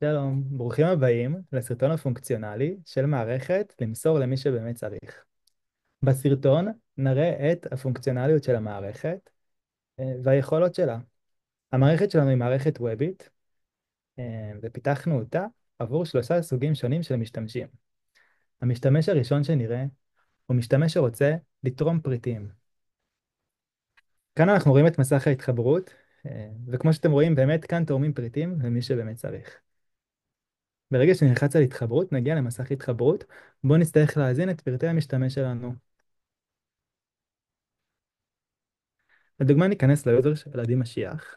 שלום, ברוכים הבאים לסרטון הפונקציונלי של מערכת למסור למי שבאמת צריך. בסרטון נראה את הפונקציונליות של המערכת והיכולות שלה. המערכת שלנו היא מערכת וובית ופיתחנו אותה עבור שלושה סוגים שונים של משתמשים. המשתמש הראשון שנראה הוא משתמש שרוצה לתרום פריטים. כאן אנחנו רואים את מסך ההתחברות, וכמו שאתם רואים באמת כאן תורמים פריטים למי שבאמת צריך. ברגע שנלחץ על התחברות, נגיע למסך התחברות, בו נצטרך להזין את פרטי המשתמש שלנו. לדוגמה, ניכנס ליוזר של עדי משיח.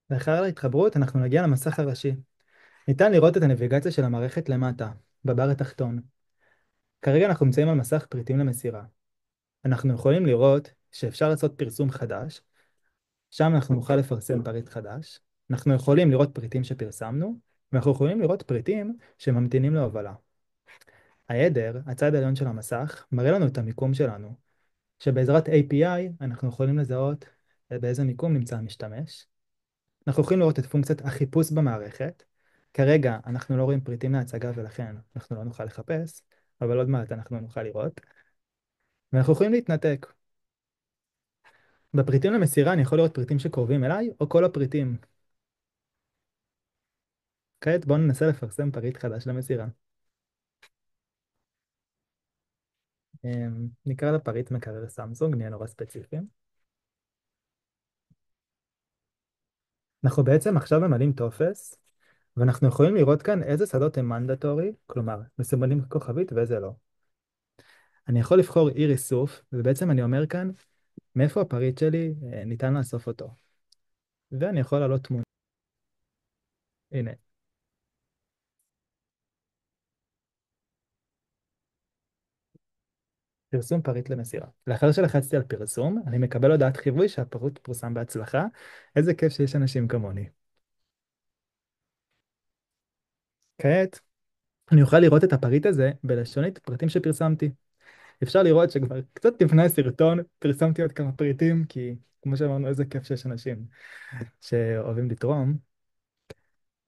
לאחר ההתחברות, אנחנו נגיע למסך הראשי. ניתן לראות את הנביגציה של המערכת למטה, בבר התחתון. כרגע אנחנו נמצאים על מסך פריטים למסירה. אנחנו יכולים לראות שאפשר לעשות פרסום חדש, שם אנחנו נוכל לפרסם פריט חדש. אנחנו יכולים לראות פריטים שפרסמנו, ואנחנו יכולים לראות פריטים שממתינים להובלה. ההדר, הצד העליון של המסך, מראה לנו את המיקום שלנו, שבעזרת API אנחנו יכולים לזהות באיזה מיקום נמצא המשתמש. אנחנו יכולים לראות את פונקציית החיפוש במערכת. כרגע אנחנו לא רואים פריטים להצגה ולכן אנחנו לא נוכל לחפש, אבל עוד מעט אנחנו נוכל לראות. ואנחנו יכולים להתנתק. בפריטים למסירה אני יכול לראות פריטים שקרובים אליי או כל הפריטים. כעת בואו ננסה לפרסם פריט חדש למסירה. נקרא לפריט מקרר סמסונג, נהיה נורא ספציפיים. אנחנו בעצם עכשיו ממלאים טופס, ואנחנו יכולים לראות כאן איזה שדות הם מנדטורי, כלומר, מסומנים כוכבית ואיזה לא. אני יכול לבחור אי ריסוף, ובעצם אני אומר כאן, מאיפה הפריט שלי ניתן לאסוף אותו. ואני יכול לעלות תמונה. הנה, פרסום פריט למסירה. לאחר שלחצתי על פרסום, אני מקבל הודעת חיווי שהפריט פורסם בהצלחה. איזה כיף שיש אנשים כמוני. כעת, אני אוכל לראות את הפריט הזה בלשונית פרטים שפרסמתי. אפשר לראות שכבר קצת לפני הסרטון פרסמתי עוד כמה פריטים, כי כמו שאמרנו, איזה כיף שיש אנשים שאוהבים לתרום.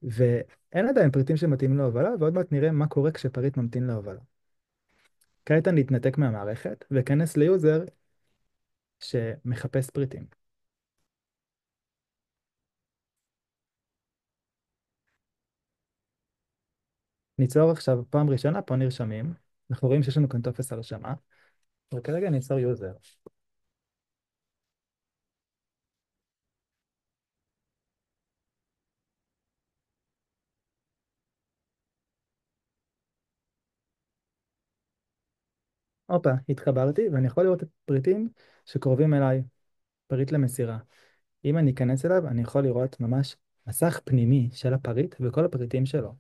ואין עדיין פריטים שמתאימים להובלה, ועוד מעט נראה מה קורה כשפריט ממתין להובלה. כעת אני אתנתק מהמערכת ואכנס ליוזר שמחפש פריטים. ניצור עכשיו פעם ראשונה פה נרשמים. אנחנו רואים שיש לנו כאן טופס הרשמה, וכרגע ניצור יוזר. הופה, התחברתי ואני יכול לראות את הפריטים שקרובים אליי, פריט למסירה. אם אני אכנס אליו, אני יכול לראות ממש מסך פנימי של הפריט וכל הפריטים שלו.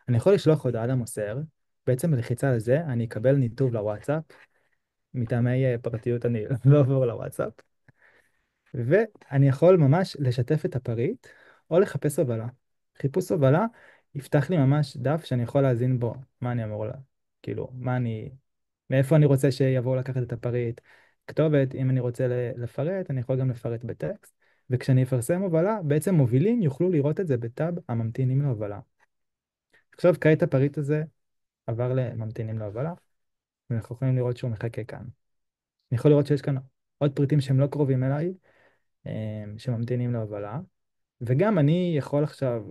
אני יכול לשלוח הודעה למוסר, בעצם בלחיצה על זה אני אקבל ניתוב לוואטסאפ, מטעמי פרטיות אני לא אעבור לוואטסאפ, ואני יכול ממש לשתף את הפריט או לחפש הובלה. חיפוש הובלה יפתח לי ממש דף שאני יכול להזין בו מה אני אמור כאילו, מאיפה אני רוצה שיבואו לקחת את הפריט, כתובת. אם אני רוצה לפרט, אני יכול גם לפרט בטקסט, וכשאני אפרסם הובלה, בעצם מובילים יוכלו לראות את זה בטאב הממתינים להובלה. עכשיו כעת הפריט הזה עבר לממתינים להובלה, ואנחנו יכולים לראות שהוא מחכה כאן. אני יכול לראות שיש כאן עוד פריטים שהם לא קרובים אליי, שממתינים להובלה, וגם אני יכול עכשיו,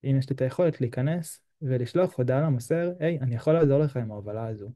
אם יש לי את היכולת, להיכנס ולשלוח הודעה למוסר, היי, אני יכול לעזור לך עם ההובלה הזו.